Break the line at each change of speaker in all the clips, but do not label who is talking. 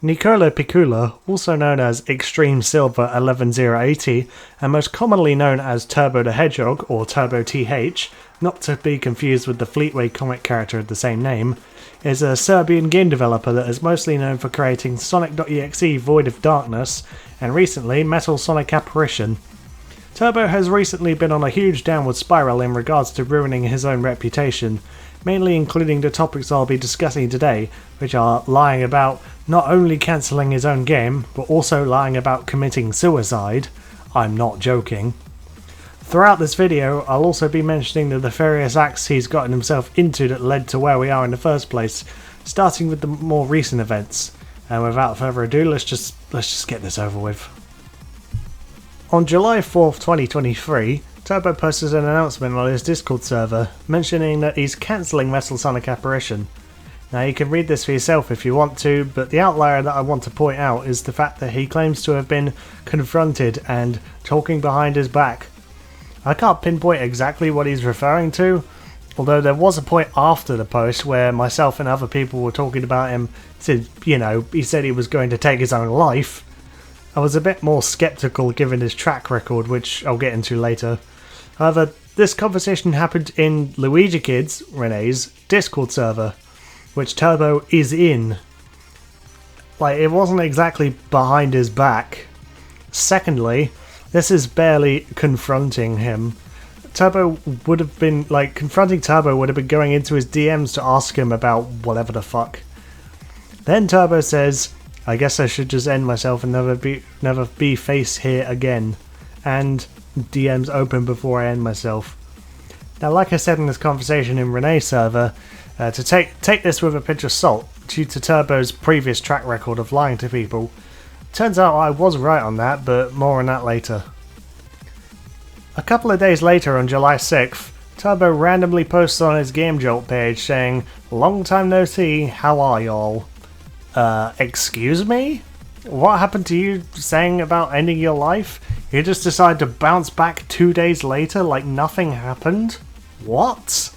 Nikola Pikula, also known as Extreme Silver 11080 and most commonly known as Turbo the Hedgehog or TurboTH, not to be confused with the Fleetway comic character of the same name, is a Serbian game developer that is mostly known for creating Sonic.exe Void of Darkness and recently Metal Sonic Apparition. Turbo has recently been on a huge downward spiral in regards to ruining his own reputation, mainly including the topics I'll be discussing today, which are lying about not only cancelling his own game, but also lying about committing suicide. I'm not joking. Throughout this video, I'll also be mentioning the nefarious acts he's gotten himself into that led to where we are in the first place, starting with the more recent events. And without further ado, let's just get this over with. On July 4th, 2023, Turbo posted an announcement on his Discord server mentioning that he's cancelling Metal Sonic Apparition. Now you can read this for yourself if you want to, but the outlier that I want to point out is the fact that he claims to have been confronted and talking behind his back. I can't pinpoint exactly what he's referring to, although there was a point after the post where myself and other people were talking about him, he said he was going to take his own life. I was a bit more skeptical given his track record, which I'll get into later. However, this conversation happened in Luigi Kids, Renee's, Discord server, which Turbo is in. It wasn't exactly behind his back. Secondly, this is barely confronting him. Confronting Turbo would have been going into his DMs to ask him about whatever the fuck. Then Turbo says, I guess I should just end myself and never be face here again. And DMs open before I end myself. Now, like I said in this conversation in Renee's server, to take this with a pinch of salt, due to Turbo's previous track record of lying to people. Turns out I was right on that, but more on that later. A couple of days later, on July 6th, Turbo randomly posts on his Game Jolt page saying, "Long time no see, how are y'all?" Excuse me? What happened to you saying about ending your life? You just decide to bounce back 2 days later like nothing happened? What?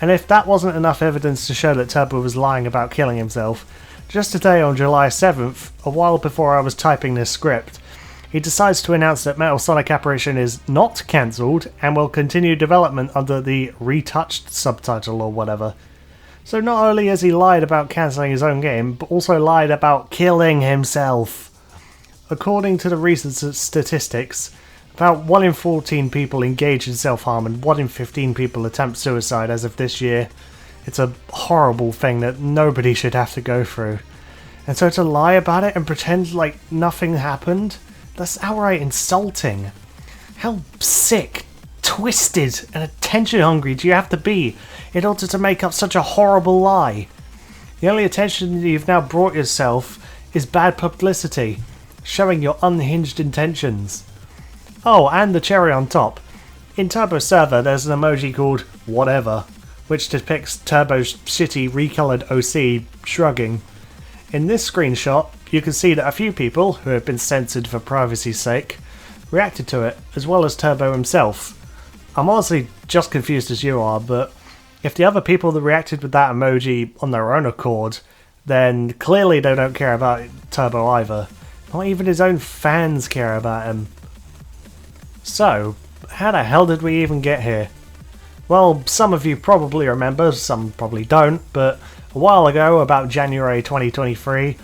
And if that wasn't enough evidence to show that Turbo was lying about killing himself, just today on July 7th, a while before I was typing this script, he decides to announce that Metal Sonic Apparition is not cancelled and will continue development under the retouched subtitle or whatever. So not only has he lied about cancelling his own game, but also lied about killing himself. According to the recent statistics, about 1 in 14 people engage in self-harm and 1 in 15 people attempt suicide as of this year. It's a horrible thing that nobody should have to go through. And so to lie about it and pretend like nothing happened, that's outright insulting. How sick, twisted and attention hungry do you have to be in order to make up such a horrible lie? The only attention that you've now brought yourself is bad publicity, showing your unhinged intentions. Oh, and the cherry on top. In Turbo's server there's an emoji called whatever, which depicts Turbo's shitty recolored OC shrugging. In this screenshot, you can see that a few people, who have been censored for privacy's sake, reacted to it, as well as Turbo himself. I'm honestly just confused as you are, but if the other people that reacted with that emoji on their own accord, then clearly they don't care about Turbo either. Not even his own fans care about him. So, how the hell did we even get here? Well, some of you probably remember, some probably don't, but a while ago, about January 2023,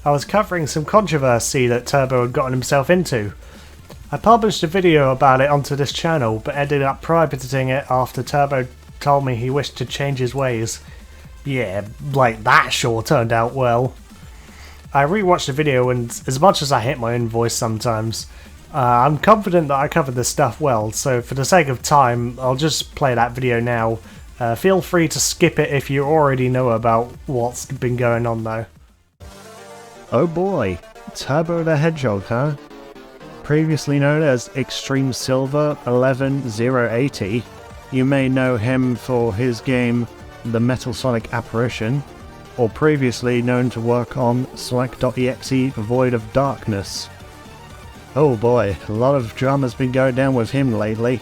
I was covering some controversy that Turbo had gotten himself into. I published a video about it onto this channel, but ended up prohibiting it after Turbo told me he wished to change his ways. Yeah, that sure turned out well. I rewatched the video and as much as I hate my own voice sometimes, I'm confident that I covered this stuff well, so for the sake of time, I'll just play that video now. Feel free to skip it if you already know about what's been going on though. Oh boy, Turbo the Hedgehog, huh? Previously known as Extreme Silver 11080, you may know him for his game The Metal Sonic Apparition, or previously known to work on Sonic.exe Void of Darkness. Oh boy, a lot of drama's been going down with him lately.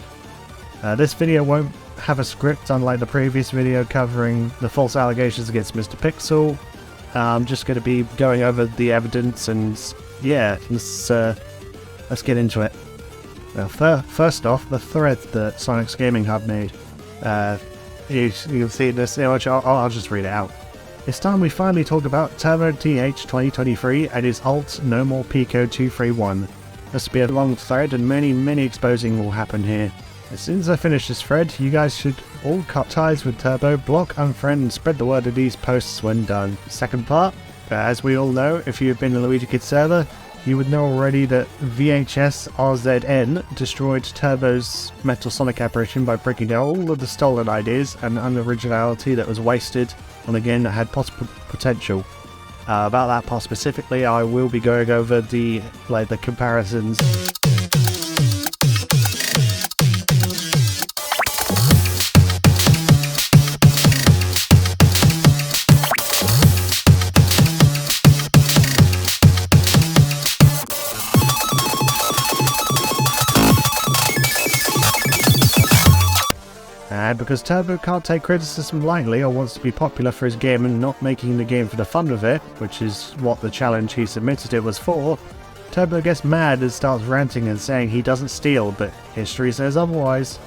This video won't have a script unlike the previous video covering the false allegations against Mr. Pixel.
I'm just going to be going over the evidence, and yeah, let's get into it. Well, first off, the thread that Sonic's Gaming Hub made. You can see this image. I'll just read it out. It's time we finally talk about TurboTH 2023 and his alt No More Pico 231. This will be a long thread, and many exposing will happen here. As soon as I finish this thread, you guys should all cut ties with Turbo, block, unfriend, and spread the word of these posts when done. Second part, as we all know, if you've been in the Luigi Kid server, you would know already that VHS RZN destroyed Turbo's Metal Sonic apparition by breaking down all of the stolen ideas and unoriginality that was wasted on a game that had possible potential. About that part specifically, I will be going over the comparisons. And because Turbo can't take criticism lightly or wants to be popular for his game and not making the game for the fun of it, which is what the challenge he submitted it was for, Turbo gets mad and starts ranting and saying he doesn't steal, but history says otherwise.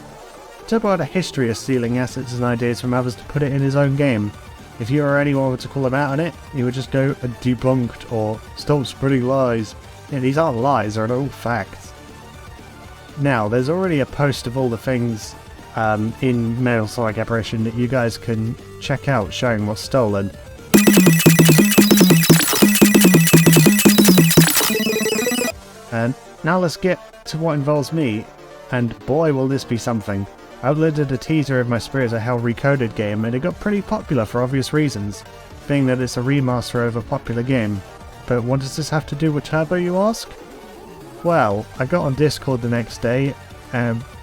Turbo had a history of stealing assets and ideas from others to put it in his own game. If you or anyone were to call him out on it, he would just go debunked or stop spreading lies. Yeah, these aren't lies, they're all facts. Now, there's already a post of all the things in Metal Sonic Apparition that you guys can check out showing what's stolen. And now let's get to what involves me, and boy will this be something. I uploaded a teaser of my Spirits of Hell Recoded game, and it got pretty popular for obvious reasons, being that it's a remaster of a popular game. But what does this have to do with Turbo, you ask? Well, I got on Discord the next day,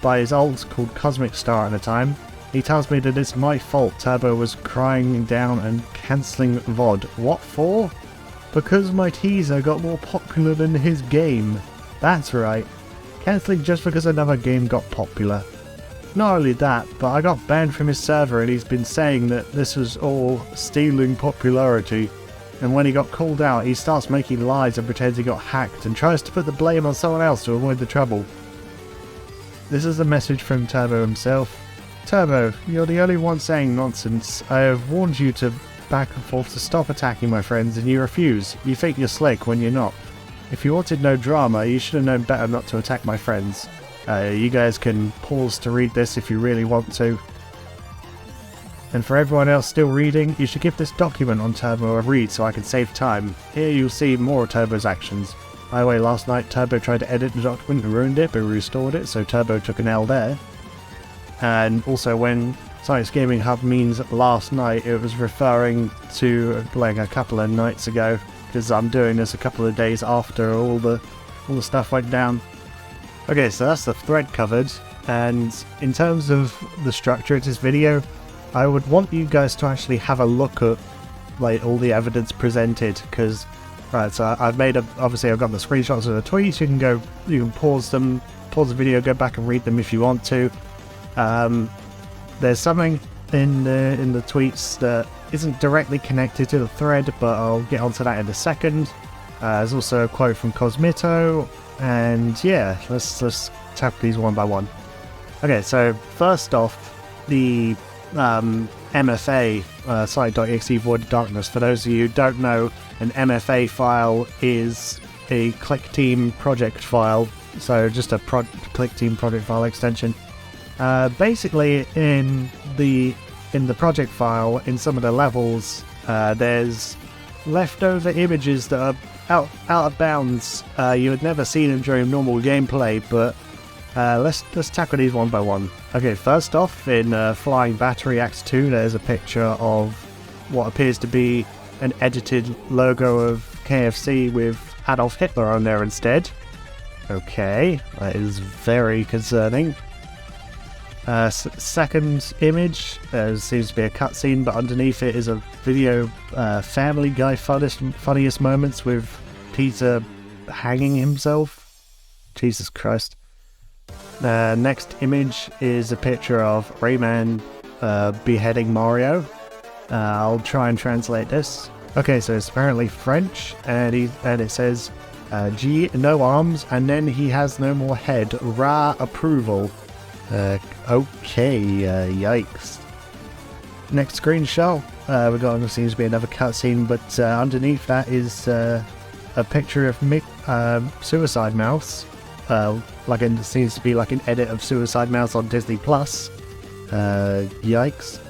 by his alt called Cosmic Star at the time. He tells me that it's my fault Turbo was crying down and cancelling VOD. What for? Because my teaser got more popular than his game. That's right, cancelling just because another game got popular. Not only that, but I got banned from his server, and he's been saying that this was all stealing popularity. And when he got called out, he starts making lies and pretends he got hacked and tries to put the blame on someone else to avoid the trouble. This is a message from Turbo himself. Turbo, you're the only one saying nonsense. I have warned you to back and forth to stop attacking my friends, and you refuse. You think you're slick when you're not. If you wanted no drama, you should have known better not to attack my friends. You guys can pause to read this if you really want to. And for everyone else still reading, you should give this document on Turbo a read so I can save time. Here you'll see more of Turbo's actions. By the way, last night Turbo tried to edit the document and ruined it, but restored it, so Turbo took an L there. And also when Sonic's Gaming Hub means last night, it was referring to like a couple of nights ago, because I'm doing this a couple of days after all the stuff went down. Okay, so that's the thread covered, and in terms of the structure of this video, I would want you guys to actually have a look at like all the evidence presented, because right, so obviously I've got the screenshots of the tweets. You can pause them, pause the video, go back and read them if you want to. There's something in the tweets that isn't directly connected to the thread, but I'll get onto that in a second. There's also a quote from Cosmito, and yeah, let's tackle these one by one. Okay, so first off, the MFA site.exe Void of Darkness. For those of you who don't know, an MFA file is a Click Team project file, so just a Click Team project file extension. Basically, in the project file, in some of the levels, there's leftover images that are out of bounds. You had never seen them during normal gameplay, but let's tackle these one by one. Okay, first off, in Flying Battery Act 2, there's a picture of what appears to be an edited logo of KFC with Adolf Hitler on there instead. Okay, that is very concerning. Second image, there seems to be a cutscene, but underneath it is a video, Family Guy funniest moments with Peter hanging himself. Jesus Christ. Next image is a picture of Rayman beheading Mario. I'll try and translate this. Okay, so it's apparently French, and it says G, no arms, and then he has no more head. Ra approval. Okay, yikes. Next screenshot, we got what seems to be another cutscene, but underneath that is a picture of Suicide Mouse. It seems to be like an edit of Suicide Mouse on Disney Plus. Yikes.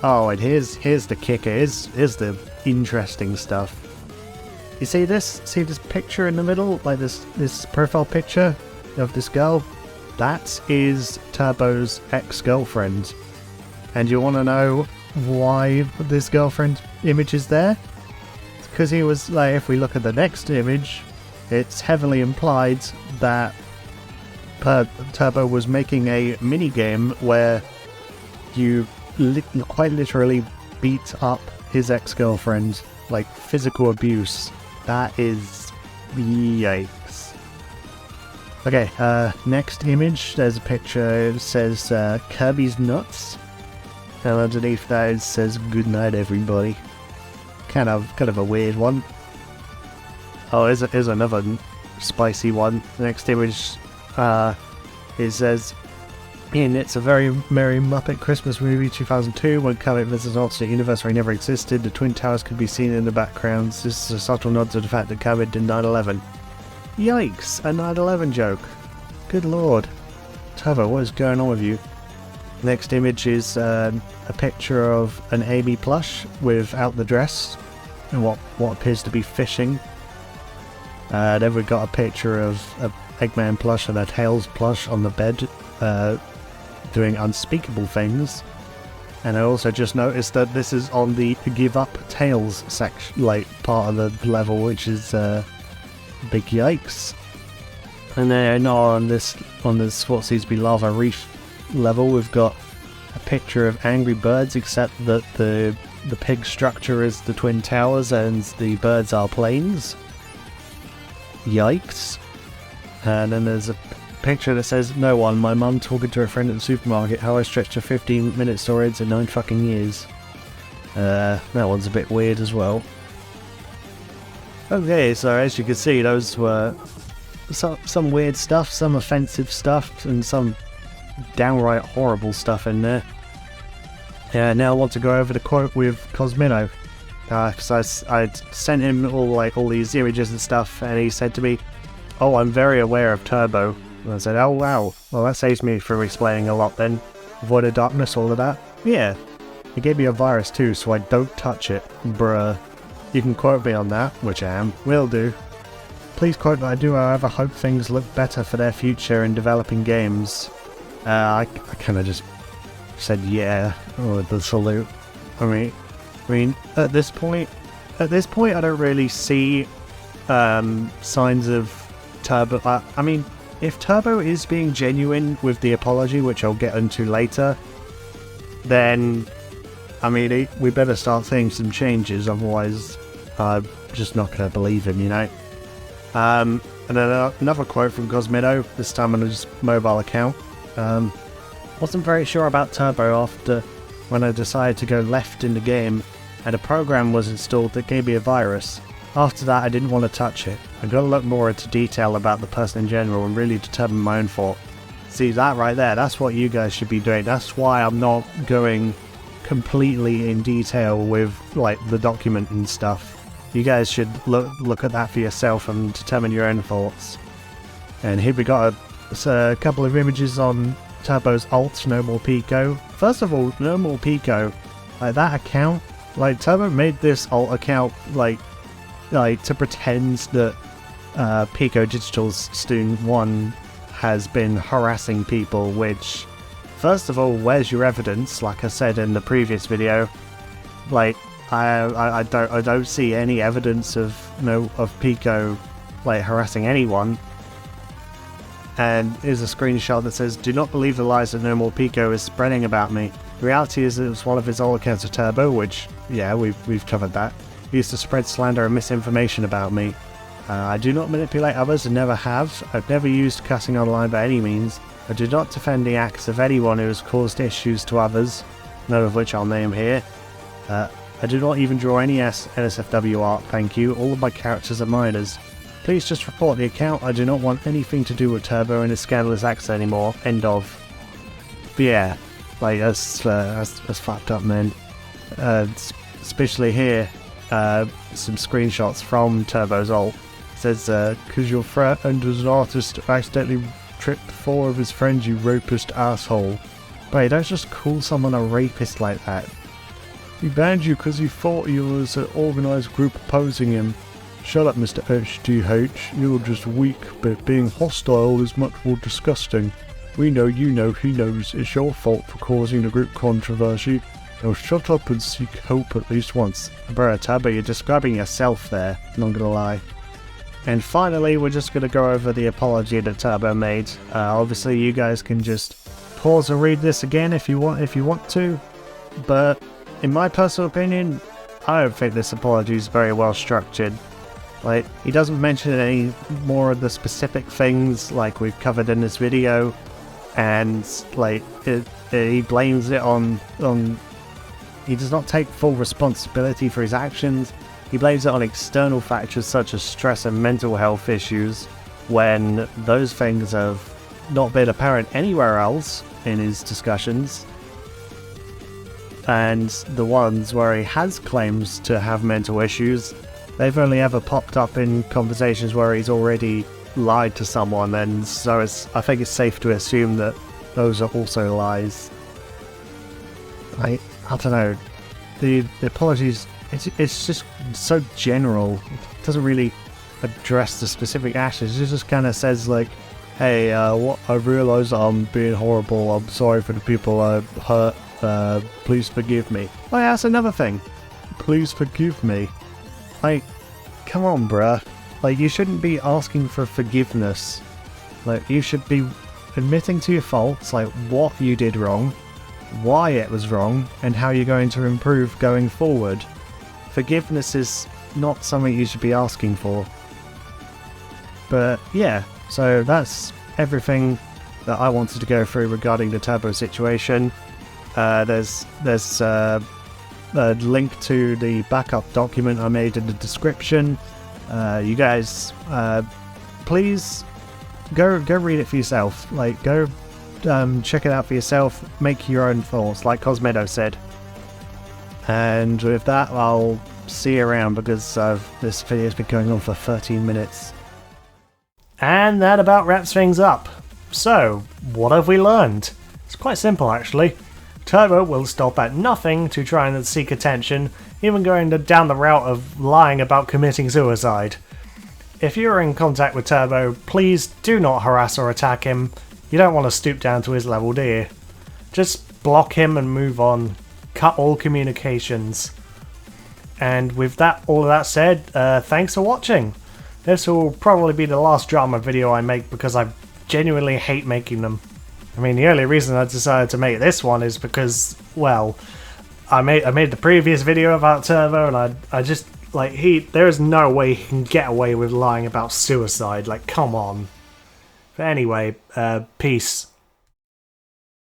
Oh, and here's the kicker. Here's the interesting stuff. You see this? See this picture in the middle? Like this profile picture of this girl? That is Turbo's ex-girlfriend. And you want to know why this girlfriend image is there? It's because he was like, if we look at the next image, it's heavily implied that Turbo was making a mini game where you quite literally beat up his ex-girlfriend, like physical abuse. That is yikes. Okay, next image, there's a picture, it says Kirby's nuts, and underneath that it says good night everybody. Kind of a weird one. Oh, here's another spicy one. The next image, it says, It's a very merry Muppet Christmas movie 2002 when Kermit visits an alternate universe where he never existed. The Twin Towers could be seen in the background. This is a subtle nod to the fact that Kermit did 9/11. Yikes, a 9/11 joke. Good lord. Turbo, what is going on with you? Next image is a picture of an Amy plush without the dress and what appears to be fishing. Then we got a picture of a Eggman plush and a Tails plush on the bed, doing unspeakable things. And I also just noticed that this is on the give up Tails section, like part of the level, which is big yikes. And then on this what seems to be Lava Reef level, we've got a picture of Angry Birds, except that the pig structure is the Twin Towers and the birds are planes. Yikes. And then there's a picture that says, no one, my mum talking to a friend at the supermarket, how I stretched a 15-minute storage in 9 fucking years. That one's a bit weird as well. Okay, so as you can see, those were some weird stuff, some offensive stuff, and some downright horrible stuff in there. Now I want to go over the quote with Cosmino, because I sent him all these images and stuff, and he said to me, "Oh, I'm very aware of Turbo." And I said, "Oh wow, well that saves me from explaining a lot then. Void of Darkness, all of that." "Yeah, he gave me a virus too, so I don't touch it, bruh. You can quote me on that," which I am. Will do. "Please quote that I do, however, hope things look better for their future in developing games." I kind of just said yeah with the salute. I mean, at this point, I don't really see signs of Turbo. I mean, if Turbo is being genuine with the apology, which I'll get into later, then I mean, we better start seeing some changes. Otherwise, I'm just not going to believe him, you know. And then another quote from Cosmino, this time on his mobile account. Wasn't very sure about Turbo after when I decided to go left in the game and a program was installed that gave me a virus. After that I didn't want to touch it. I got to look more into detail about the person in general and really determine my own fault. See that right there, that's what you guys should be doing. That's why I'm not going completely in detail with like the document and stuff. You guys should look at that for yourself and determine your own thoughts. And here we got a couple of images on Turbo's alt, No More Pico. First of all, No More Pico, like that account, like Turbo made this alt account like to pretend that Pico Digital's Student 1 has been harassing people, which, first of all, where's your evidence? Like I said in the previous video, like I don't see any evidence of Pico like harassing anyone. And here's a screenshot that says, "Do not believe the lies that No More Pico is spreading about me. The reality is it was one of his old accounts of Turbo," which, yeah, we've covered that. "He used to spread slander and misinformation about me. I do not manipulate others and never have. I've never used cussing online by any means. I do not defend the acts of anyone who has caused issues to others, none of which I'll name here. I do not even draw any NSFW art, thank you. All of my characters are minors. Please just report the account. I do not want anything to do with Turbo and his scandalous acts anymore. End of. But yeah, like, that's fucked up, man. Especially here, some screenshots from Turbo's ult. It says, "'Cause your friend was an artist accidentally tripped 4 of his friends, you rapist asshole." But you don't just call someone a rapist like that. He banned you because he thought you was an organised group opposing him. Shut up, Mr. HDH. You're just weak, but being hostile is much more disgusting. We know, you know, he knows. It's your fault for causing the group controversy. Now shut up and seek help at least once. Bro, Turbo, you're describing yourself there, not gonna lie. And finally, we're just gonna go over the apology that Turbo made. Obviously, you guys can just pause and read this again if you want to. But in my personal opinion, I don't think this apology is very well structured. Like, he doesn't mention any more of the specific things like we've covered in this video, and like he blames it on. He does not take full responsibility for his actions. He blames it on external factors such as stress and mental health issues, when those things have not been apparent anywhere else in his discussions. And the ones where he has claims to have mental issues, they've only ever popped up in conversations where he's already lied to someone, and so I think it's safe to assume that those are also lies. I don't know. The apologies, it's just so general. It doesn't really address the specific actions. It just kind of says like, "Hey, what I realise I'm being horrible. I'm sorry for the people I hurt. Please forgive me." Oh yeah, that's another thing. Please forgive me. Like, come on, bruh. Like, you shouldn't be asking for forgiveness. Like, you should be admitting to your faults, like what you did wrong, why it was wrong, and how you're going to improve going forward. Forgiveness is not something you should be asking for. But yeah, so that's everything that I wanted to go through regarding the Turbo situation. There's a link to the backup document I made in the description. You guys, please go read it for yourself. Like, go check it out for yourself. Make your own thoughts, like Cosmedo said. And with that, I'll see you around, because this video's been going on for 13 minutes.
And that about wraps things up. So, what have we learned? It's quite simple, actually. Turbo will stop at nothing to try and seek attention, even going down the route of lying about committing suicide. If you're in contact with Turbo, please do not harass or attack him. You don't want to stoop down to his level, do you? Just block him and move on. Cut all communications. And with that, all of that said, thanks for watching. This will probably be the last drama video I make, because I genuinely hate making them. I mean, the only reason I decided to make this one is because, well, I made the previous video about Turbo, and I just, like, there is no way he can get away with lying about suicide. Like, come on. But anyway, peace.